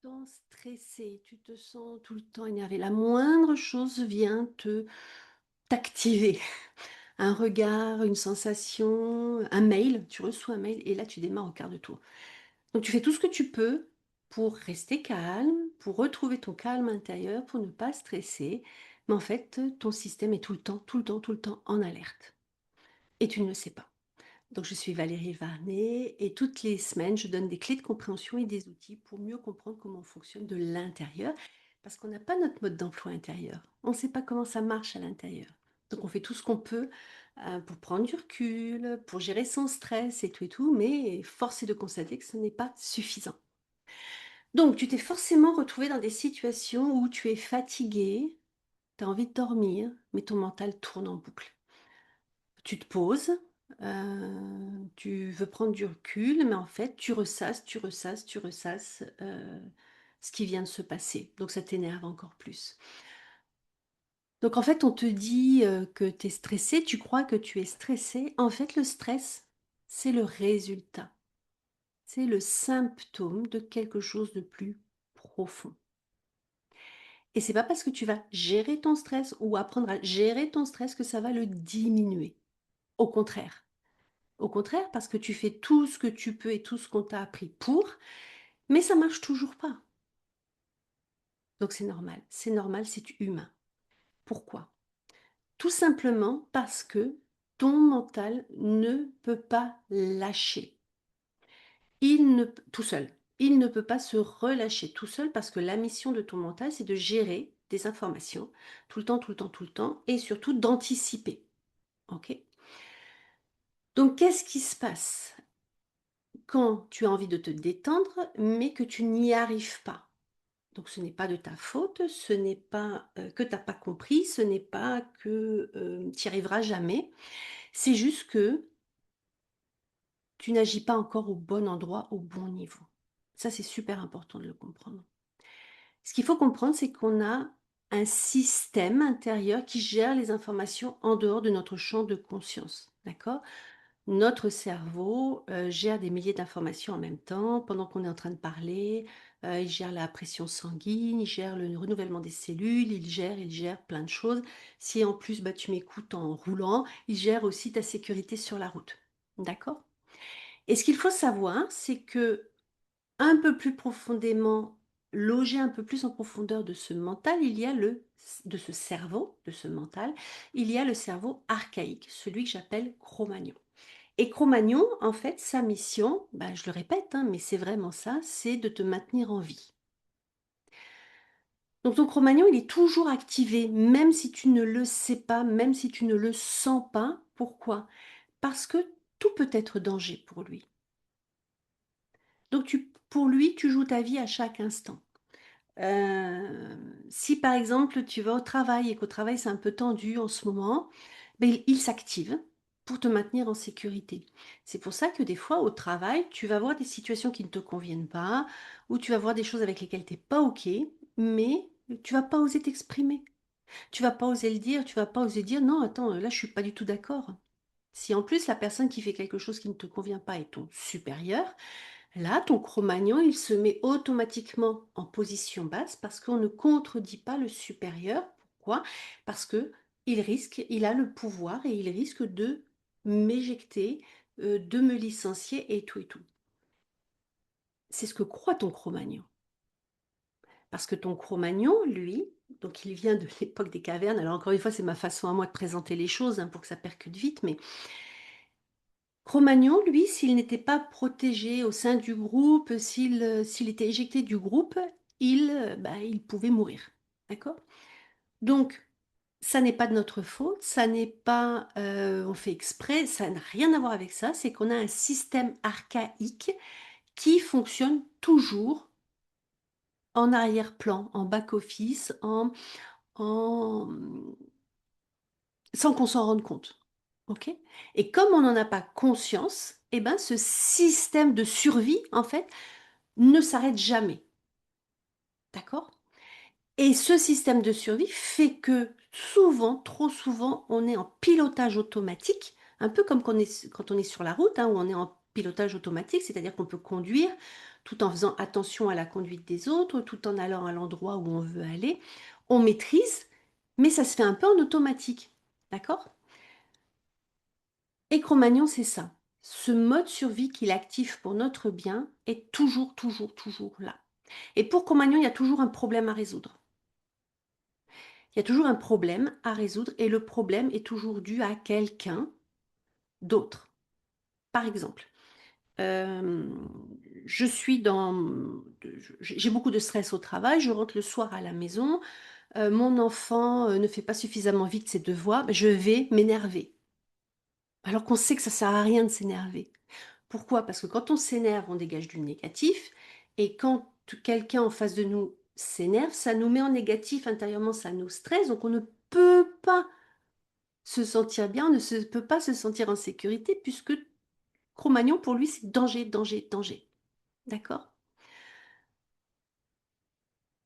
temps stressé, tu te sens tout le temps énervé. La moindre chose vient te t'activer. Un regard, une sensation, un mail, tu reçois un mail et là tu démarres au quart de tour. Donc tu fais tout ce que tu peux pour rester calme, pour retrouver ton calme intérieur, pour ne pas stresser. Mais en fait, ton système est tout le temps, tout le temps, tout le temps en alerte. Et tu ne le sais pas. Donc, je suis Valérie Varnet et toutes les semaines, je donne des clés de compréhension et des outils pour mieux comprendre comment on fonctionne de l'intérieur, parce qu'on n'a pas notre mode d'emploi intérieur. On ne sait pas comment ça marche à l'intérieur. Donc, on fait tout ce qu'on peut pour prendre du recul, pour gérer son stress et tout, mais force est de constater que ce n'est pas suffisant. Donc, tu t'es forcément retrouvé dans des situations où tu es fatigué, tu as envie de dormir, mais ton mental tourne en boucle. Tu te poses, tu veux prendre du recul, mais en fait, tu ressasses, tu ressasses, tu ressasses, ce qui vient de se passer. Donc ça t'énerve encore plus. Donc en fait, on te dit, que tu es stressé, tu crois que tu es stressé. En fait, le stress, c'est le résultat, c'est le symptôme de quelque chose de plus profond. Et c'est pas parce que tu vas gérer ton stress ou apprendre à gérer ton stress que ça va le diminuer. Au contraire. Au contraire, parce que tu fais tout ce que tu peux et tout ce qu'on t'a appris pour, mais ça marche toujours pas. Donc c'est normal, c'est humain. Pourquoi? Tout simplement parce que ton mental ne peut pas lâcher. Tout seul. Il ne peut pas se relâcher tout seul parce que la mission de ton mental, c'est de gérer des informations tout le temps, tout le temps, tout le temps, et surtout d'anticiper. Ok? Donc qu'est-ce qui se passe quand tu as envie de te détendre, mais que tu n'y arrives pas? Donc ce n'est pas de ta faute, ce n'est pas, que tu as pas compris, ce n'est pas que, tu y arriveras jamais. C'est juste que tu n'agis pas encore au bon endroit, au bon niveau. Ça, c'est super important de le comprendre. Ce qu'il faut comprendre, c'est qu'on a un système intérieur qui gère les informations en dehors de notre champ de conscience, d'accord? Notre cerveau, gère des milliers d'informations en même temps. Pendant qu'on est en train de parler, il gère la pression sanguine, il gère le renouvellement des cellules, il gère plein de choses. Si en plus, bah, tu m'écoutes en roulant, il gère aussi ta sécurité sur la route. D'accord? Et ce qu'il faut savoir, c'est que un peu plus profondément, logé un peu plus en profondeur de ce mental, il y a de ce cerveau, de ce mental, il y a le cerveau archaïque, celui que j'appelle Cro-Magnon. Et Cro-Magnon, en fait, sa mission, bah, je le répète, hein, mais c'est vraiment ça, c'est de te maintenir en vie. Donc ton Cro-Magnon, il est toujours activé, même si tu ne le sais pas, même si tu ne le sens pas. Pourquoi? Parce que tout peut être danger pour lui. Donc pour lui, tu joues ta vie à chaque instant. Si par exemple tu vas au travail et qu'au travail c'est un peu tendu en ce moment, ben, il s'active pour te maintenir en sécurité. C'est pour ça que des fois au travail, tu vas voir des situations qui ne te conviennent pas, ou tu vas voir des choses avec lesquelles tu es pas OK, mais tu vas pas oser t'exprimer. Tu vas pas oser le dire, tu vas pas oser dire: «Non, attends, là je suis pas du tout d'accord». Si en plus la personne qui fait quelque chose qui ne te convient pas est ton supérieur, là, ton Cro-Magnon, il se met automatiquement en position basse parce qu'on ne contredit pas le supérieur. Pourquoi? Parce que il a le pouvoir et il risque de m'éjecter, de me licencier et tout et tout. C'est ce que croit ton Cro-Magnon. Parce que ton Cro-Magnon, lui, donc il vient de l'époque des cavernes. Alors encore une fois, c'est ma façon à moi de présenter les choses, hein, pour que ça percute vite, mais Cro-Magnon, lui, s'il n'était pas protégé au sein du groupe, s'il était éjecté du groupe, bah, il pouvait mourir. D'accord? Donc, ça n'est pas de notre faute, ça n'est pas, on fait exprès, ça n'a rien à voir avec ça, c'est qu'on a un système archaïque qui fonctionne toujours en arrière-plan, en back-office, en sans qu'on s'en rende compte. OK? Et comme on n'en a pas conscience, eh ben, ce système de survie, en fait, ne s'arrête jamais. D'accord? Et ce système de survie fait que souvent, trop souvent, on est en pilotage automatique, un peu comme quand on est sur la route, hein, où on est en pilotage automatique, c'est-à-dire qu'on peut conduire tout en faisant attention à la conduite des autres, tout en allant à l'endroit où on veut aller. On maîtrise, mais ça se fait un peu en automatique. D'accord? Et Cro-Magnon, c'est ça. Ce mode survie qu'il active pour notre bien est toujours, toujours, toujours là. Et pour Cro-Magnon, il y a toujours un problème à résoudre. Il y a toujours un problème à résoudre et le problème est toujours dû à quelqu'un d'autre. Par exemple, euh, je suis dans... J'ai beaucoup de stress au travail, je rentre le soir à la maison, mon enfant ne fait pas suffisamment vite ses devoirs, ben, je vais m'énerver. Alors qu'on sait que ça sert à rien de s'énerver. Pourquoi? Parce que quand on s'énerve, on dégage du négatif. Et quand quelqu'un en face de nous s'énerve, ça nous met en négatif intérieurement, ça nous stresse. Donc on ne peut pas se sentir bien, on ne se, peut pas se sentir en sécurité puisque Cro-Magnon, pour lui, c'est danger, danger, danger. D'accord?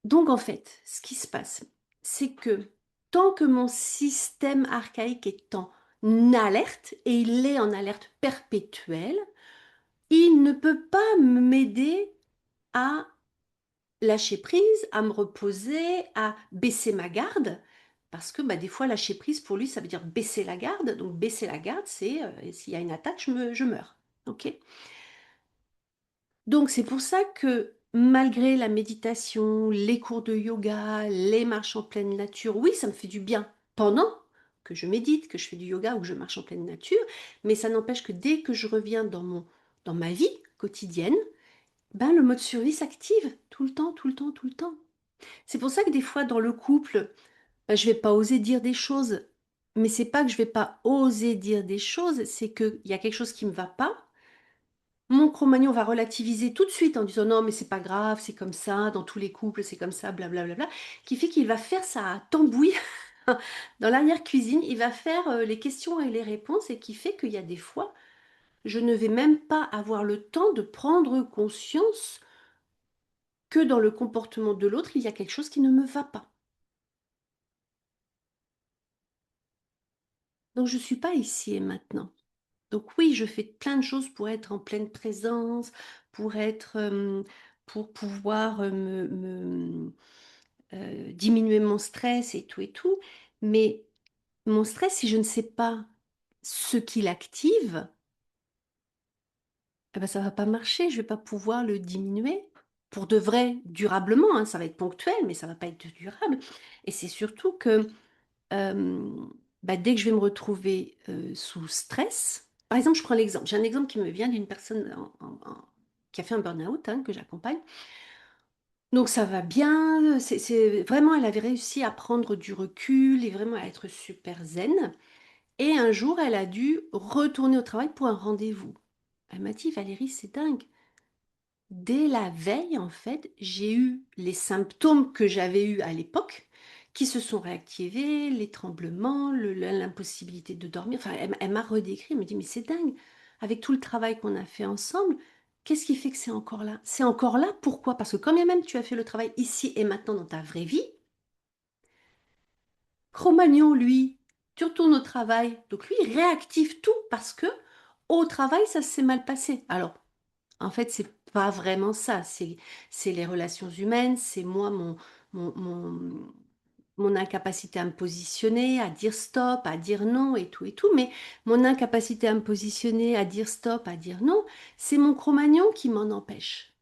Donc en fait, ce qui se passe, c'est que tant que mon système archaïque est en alerte, et il est en alerte perpétuelle, il ne peut pas m'aider à lâcher prise, à me reposer, à baisser ma garde. Parce que bah, des fois, lâcher prise, pour lui, ça veut dire baisser la garde. Donc, baisser la garde, c'est s'il y a une attaque, je meurs. OK? Donc, c'est pour ça que malgré la méditation, les cours de yoga, les marches en pleine nature, oui, ça me fait du bien pendant que je médite, que je fais du yoga ou que je marche en pleine nature. Mais ça n'empêche que dès que je reviens dans ma vie quotidienne, ben, le mode survie s'active tout le temps, tout le temps, tout le temps. C'est pour ça que des fois, dans le couple, ben, je vais pas oser dire des choses. Mais c'est pas que je vais pas oser dire des choses, c'est qu'il y a quelque chose qui me va pas. Mon Cro-Magnon va relativiser tout de suite en disant non, mais c'est pas grave, c'est comme ça, dans tous les couples, c'est comme ça, blablabla. Qui fait qu'il va faire sa tambouille dans l'arrière-cuisine. Il va faire les questions et les réponses et qui fait qu'il y a des fois, je ne vais même pas avoir le temps de prendre conscience que dans le comportement de l'autre, il y a quelque chose qui ne me va pas. Donc je ne suis pas ici et maintenant. Donc oui, je fais plein de choses pour être en pleine présence, pour être, pour pouvoir diminuer mon stress et tout. Mais mon stress, si je ne sais pas ce qu'il active, eh ben, ça va pas marcher. Je vais pas pouvoir le diminuer pour de vrai, durablement, hein. Ça va être ponctuel, mais ça va pas être durable. Et c'est surtout que bah, dès que je vais me retrouver sous stress, par exemple, je prends l'exemple, j'ai un exemple qui me vient d'une personne qui a fait un burn-out, hein, que j'accompagne. Donc ça va bien, vraiment, elle avait réussi à prendre du recul et vraiment à être super zen. Et un jour, elle a dû retourner au travail pour un rendez-vous. Elle m'a dit, Valérie, c'est dingue. Dès la veille, en fait, j'ai eu les symptômes que j'avais eus à l'époque qui se sont réactivés, les tremblements, l'impossibilité de dormir. Enfin, elle m'a redécrit, elle me dit, mais c'est dingue, avec tout le travail qu'on a fait ensemble, qu'est-ce qui fait que c'est encore là? C'est encore là, pourquoi? Parce que quand bien même tu as fait le travail ici et maintenant dans ta vraie vie, Cro-Magnon, lui, tu retournes au travail, donc lui, il réactive tout parce que au travail, ça s'est mal passé. Alors, en fait, c'est pas vraiment ça. C'est les relations humaines, c'est moi, mon, mon, mon incapacité à me positionner, à dire stop, à dire non et tout et tout. Mais mon incapacité à me positionner, à dire stop, à dire non, c'est mon Cro-Magnon qui m'en empêche.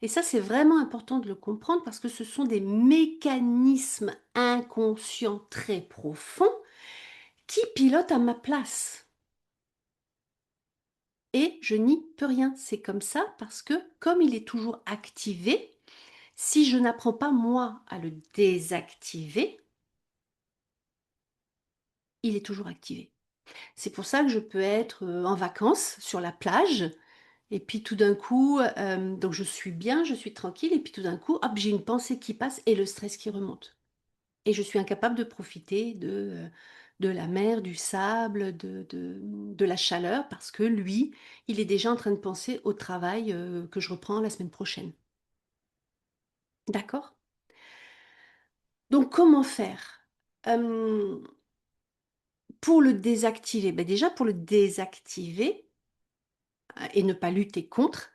Et ça, c'est vraiment important de le comprendre parce que ce sont des mécanismes inconscients très profonds qui pilotent à ma place. Et je n'y peux rien. C'est comme ça parce que comme il est toujours activé, si je n'apprends pas moi à le désactiver, il est toujours activé. C'est pour ça que je peux être en vacances sur la plage et puis tout d'un coup, donc je suis bien, je suis tranquille et puis tout d'un coup, hop, j'ai une pensée qui passe et le stress qui remonte. Et je suis incapable de profiter de la mer, du sable, de la chaleur parce que lui, il est déjà en train de penser au travail que je reprends la semaine prochaine. D'accord? Donc comment faire? Pour le désactiver, ben déjà pour le désactiver, et ne pas lutter contre.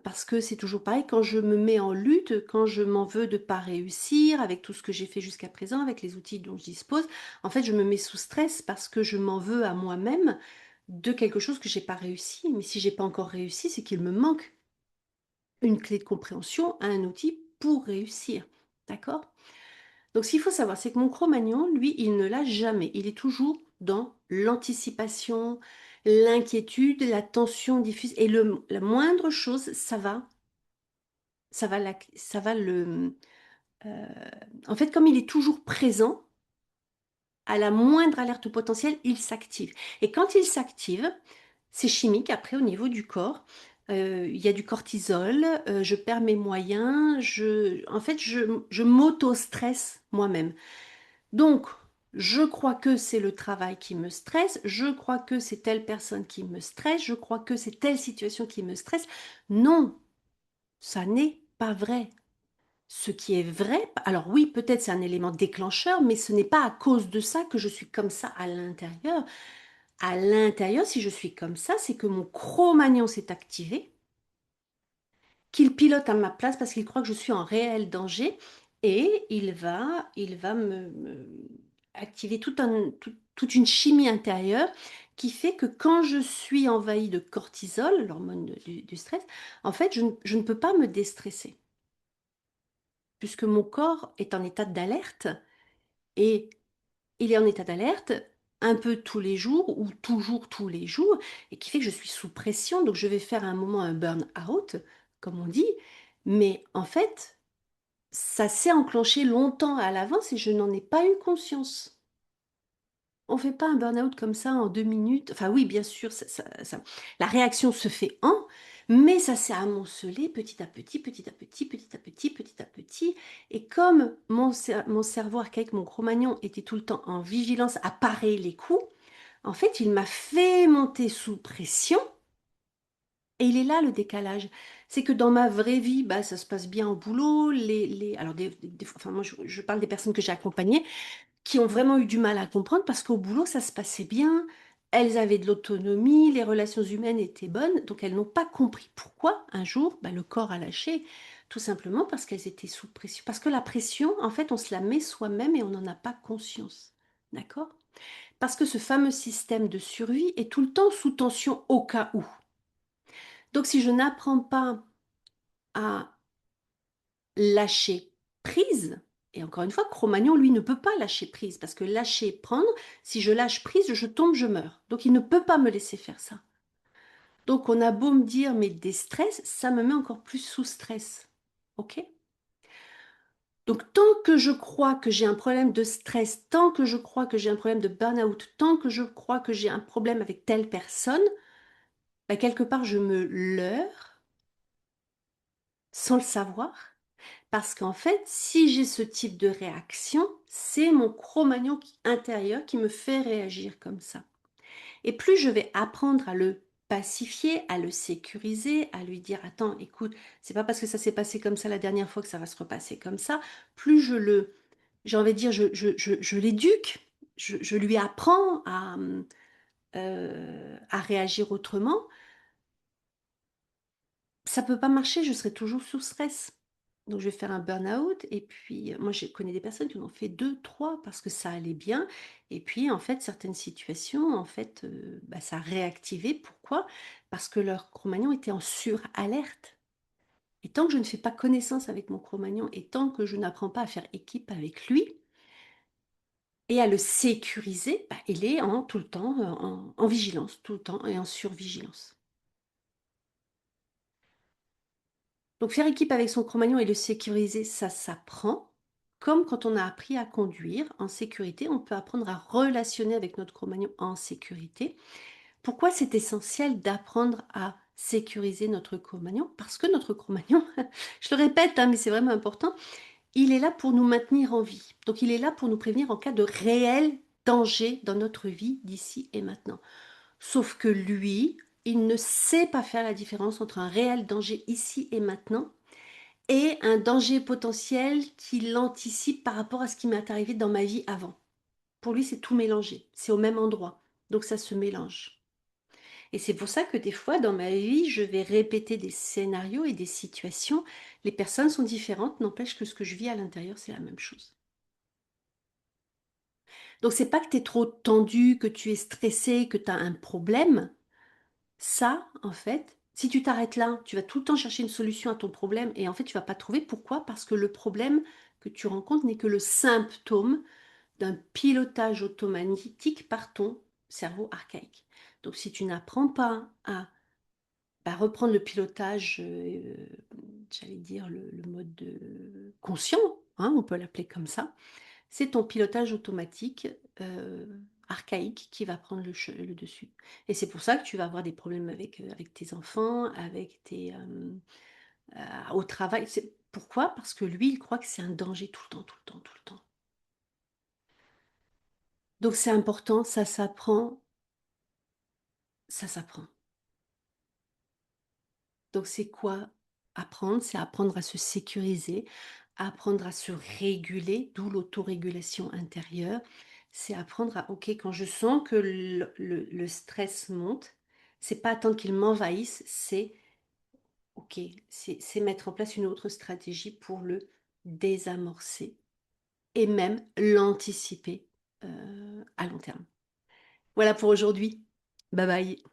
Parce que c'est toujours pareil, quand je me mets en lutte, quand je m'en veux de pas réussir avec tout ce que j'ai fait jusqu'à présent, avec les outils dont je dispose, en fait, je me mets sous stress parce que je m'en veux à moi-même de quelque chose que j'ai pas réussi. Mais si j'ai pas encore réussi, c'est qu'il me manque une clé de compréhension, un outil pour réussir. D'accord? Donc, ce qu'il faut savoir, c'est que mon Cro-Magnon, lui, il ne l'a jamais. Il est toujours dans l'anticipation, l'inquiétude, la tension diffuse. Et la moindre chose, ça va heu, en fait, comme il est toujours présent, à la moindre alerte potentielle, il s'active et quand il s'active, c'est chimique après au niveau du corps, il y a du cortisol, je perds mes moyens, en fait, je m'auto-stresse moi-même. Donc je crois que c'est le travail qui me stresse, je crois que c'est telle personne qui me stresse, je crois que c'est telle situation qui me stresse. Non, ça n'est pas vrai. Ce qui est vrai, alors oui, peut-être c'est un élément déclencheur, mais ce n'est pas à cause de ça que je suis comme ça à l'intérieur. À l'intérieur, si je suis comme ça, c'est que mon Cro-Magnon s'est activé, qu'il pilote à ma place parce qu'il croit que je suis en réel danger et il va activer toute une chimie intérieure qui fait que quand je suis envahie de cortisol, l'hormone du stress, en fait, je ne peux pas me déstresser puisque mon corps est en état d'alerte. Et il est en état d'alerte un peu tous les jours ou toujours tous les jours et qui fait que je suis sous pression, donc je vais faire à un moment un burn-out, comme on dit, mais en fait, ça s'est enclenché longtemps à l'avance et je n'en ai pas eu conscience. On fait pas un burn-out comme ça en 2 minutes. Enfin oui, bien sûr, la réaction se fait mais ça s'est amoncelé petit à petit, petit à petit, petit à petit, petit à petit. Et comme mon cerveau archaïque, mon Cro-Magnon, était tout le temps en vigilance à parer les coups, en fait, il m'a fait monter sous pression. Et il est là le décalage. C'est que dans ma vraie vie, bah, ça se passe bien au boulot. Alors enfin, moi, je parle des personnes que j'ai accompagnées qui ont vraiment eu du mal à comprendre parce qu'au boulot, ça se passait bien, elles avaient de l'autonomie, les relations humaines étaient bonnes, donc elles n'ont pas compris pourquoi un jour, bah, le corps a lâché, tout simplement parce qu'elles étaient sous pression. Parce que la pression, en fait, on se la met soi-même et on n'en a pas conscience. D'accord? Parce que ce fameux système de survie est tout le temps sous tension au cas où. Donc si je n'apprends pas à lâcher prise, et encore une fois, Cro-Magnon, lui, ne peut pas lâcher prise, parce que lâcher, prendre, si je lâche prise, je tombe, je meurs. Donc il ne peut pas me laisser faire ça. Donc on a beau me dire, mais des stress, ça me met encore plus sous stress. Ok? Donc tant que je crois que j'ai un problème de stress, tant que je crois que j'ai un problème de burn-out, tant que je crois que j'ai un problème avec telle personne, bah, quelque part je me leurre sans le savoir. Parce qu'en fait, si j'ai ce type de réaction, c'est mon Cro-Magnon intérieur qui me fait réagir comme ça. Et plus je vais apprendre à le pacifier, à le sécuriser, à lui dire attends, écoute, c'est pas parce que ça s'est passé comme ça la dernière fois que ça va se repasser comme ça. Plus j'ai envie de dire, je l'éduque, je lui apprends à réagir autrement. Ça peut pas marcher, je serai toujours sous stress. Donc je vais faire un burn-out et puis, moi je connais des personnes qui en ont fait 2, 3 parce que ça allait bien et puis en fait certaines situations en fait, bah, ça a réactivé. Pourquoi? Parce que leur Cro-Magnon était en suralerte et tant que je ne fais pas connaissance avec mon Cro-Magnon et tant que je n'apprends pas à faire équipe avec lui et à le sécuriser, bah, il est en tout le temps, en vigilance, tout le temps et en survigilance. Donc faire équipe avec son Cro-Magnon et le sécuriser, ça s'apprend. Comme quand on a appris à conduire en sécurité, on peut apprendre à relationner avec notre Cro-Magnon en sécurité. Pourquoi c'est essentiel d'apprendre à sécuriser notre Cro-Magnon? Parce que notre Cro-Magnon, je le répète, hein, mais c'est vraiment important, il est là pour nous maintenir en vie. Donc il est là pour nous prévenir en cas de réel danger dans notre vie d'ici et maintenant. Sauf que lui, il ne sait pas faire la différence entre un réel danger ici et maintenant et un danger potentiel qu'il anticipe par rapport à ce qui m'est arrivé dans ma vie avant. Pour lui, c'est tout mélangé, c'est au même endroit, donc ça se mélange. Et c'est pour ça que des fois, dans ma vie, je vais répéter des scénarios et des situations. Les personnes sont différentes, n'empêche que ce que je vis à l'intérieur, c'est la même chose. Donc c'est pas que tu es trop tendu, que tu es stressé, que tu as un problème. Ça, en fait, si tu t'arrêtes là, tu vas tout le temps chercher une solution à ton problème et en fait, tu vas pas trouver. Pourquoi? Parce que le problème que tu rencontres n'est que le symptôme d'un pilotage automatique par ton cerveau archaïque. Donc si tu n'apprends pas à reprendre le pilotage, j'allais dire le mode conscient, hein, on peut l'appeler comme ça, c'est ton pilotage automatique archaïque qui va prendre le dessus. Et c'est pour ça que tu vas avoir des problèmes avec tes enfants, au travail. Pourquoi? Parce que lui, il croit que c'est un danger tout le temps, tout le temps, tout le temps. Donc c'est important, ça s'apprend, ça s'apprend. Donc c'est quoi apprendre? C'est apprendre à se sécuriser, apprendre à se réguler, d'où l'autorégulation intérieure. C'est apprendre à, OK, quand je sens que le stress monte, c'est pas attendre qu'il m'envahisse, c'est OK, c'est mettre en place une autre stratégie pour le désamorcer et même l'anticiper à long terme. Voilà pour aujourd'hui. Bye bye.